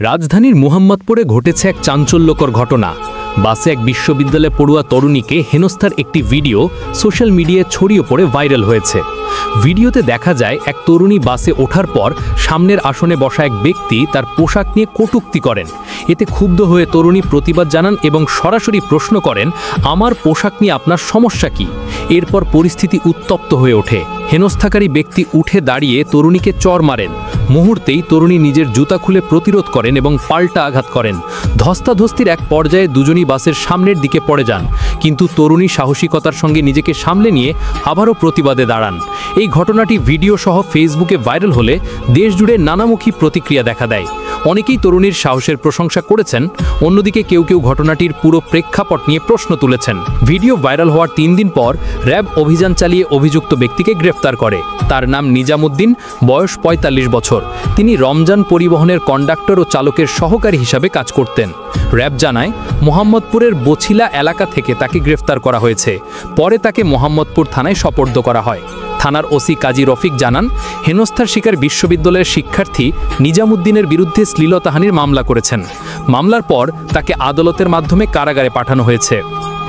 রাজধানীর মুহাম্মদপুরে ঘটেছে এক চাঞ্চল্যকর ঘটনা। বাসে এক বিশ্ববিদ্যালয়ে পড়ুয়া তরুণীকে হেনস্থার একটি ভিডিও সোশ্যাল মিডিয়ায় ছড়িয়ে পড়ে ভাইরাল হয়েছে। ভিডিওতে দেখা যায় এক তরুণী বাসে ওঠার পর সামনের আসনে বসা এক ব্যক্তি তার পোশাক নিয়ে কটূক্তি করেন। এতে ক্ষুব্ধ হয়ে তরুণী প্রতিবাদ জানান এবং সরাসরি প্রশ্ন করেন, আমার পোশাক নিয়ে আপনার সমস্যা কি? এরপর পরিস্থিতি উত্তপ্ত হয়ে ওঠে। হেনস্থাকারী ব্যক্তি উঠে দাঁড়িয়ে তরুণীকে চড় মারেন। মুহূর্তেই তরুণী নিজের জুতা খুলে প্রতিরোধ করেন এবং পাল্টা আঘাত করেন। ধস্তাধস্তির এক পর্যায়ে দুজনই বাসের সামনের দিকে পড়ে যান, কিন্তু তরুণী সাহসিকতার সঙ্গে নিজেকে সামলে নিয়ে আবারও প্রতিবাদে দাঁড়ান। এই ঘটনাটি ভিডিও সহ ফেসবুকে ভাইরাল হলে দেশজুড়ে নানামুখী প্রতিক্রিয়া দেখা দেয়। অনেকেই তরুণীর সাহসের প্রশংসা করেছেন, অন্যদিকে কেউ কেউ ঘটনাটির পুরো প্রেক্ষাপট নিয়ে প্রশ্ন তুলেছেন। ভিডিও ভাইরাল হওয়ার 3 দিন পর র্যাব অভিযান চালিয়ে অভিযুক্ত ব্যক্তিকে গ্রেফতার করে। তার নাম নিজামুদ্দিন, বয়স ৪৫ বছর। তিনি রমজান পরিবহনের কন্ডাক্টর ও চালকের সহকারী হিসাবে কাজ করতেন। র্যাব জানায়, মোহাম্মদপুরের বছিলা এলাকা থেকে তাকে গ্রেফতার করা হয়েছে। পরে তাকে মোহাম্মদপুর থানায় সোপর্দ করা হয়। থানার ওসি কাজী রফিক জানান, হেনস্থার শিকার বিশ্ববিদ্যালয়ের শিক্ষার্থী নিজামুদ্দিনের বিরুদ্ধে শ্লীলতাহানির মামলা করেছেন। মামলার পর তাকে আদালতের মাধ্যমে কারাগারে পাঠানো হয়েছে।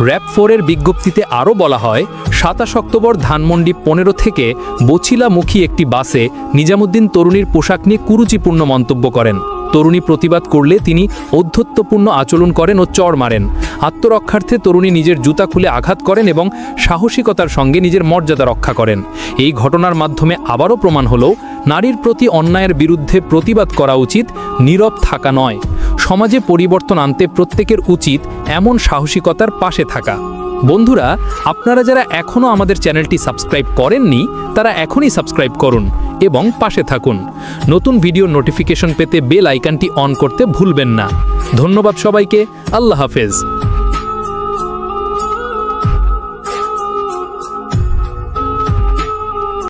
র্যাব 4-এর বিজ্ঞপ্তিতে আরও বলা হয়, 27 অক্টোবর ধানমন্ডি 15 থেকে বছিলামুখী একটি বাসে নিজামুদ্দিন তরুণীর পোশাক নিয়ে কুরুচিপূর্ণ মন্তব্য করেন। তরুণী প্রতিবাদ করলে তিনি ঔদ্ধত্যপূর্ণ আচরণ করেন ও চড় মারেন। আত্মরক্ষার্থে তরুণী নিজের জুতা খুলে আঘাত করেন এবং সাহসিকতার সঙ্গে নিজের মর্যাদা রক্ষা করেন। এই ঘটনার মাধ্যমে আবারও প্রমাণ হলো, নারীর প্রতি অন্যায়ের বিরুদ্ধে প্রতিবাদ করা উচিত, নীরব থাকা নয়। সমাজে পরিবর্তন আনতে প্রত্যেকের উচিত এমন সাহসিকতার পাশে থাকা। বন্ধুরা, আপনারা যারা এখনও আমাদের চ্যানেলটি সাবস্ক্রাইব করেননি, তারা এখনই সাবস্ক্রাইব করুন এবং পাশে থাকুন। নতুন ভিডিওর নোটিফিকেশন পেতে বেল আইকনটি অন করতে ভুলবেন না। ধন্যবাদ সবাইকে। আল্লাহ হাফেজ।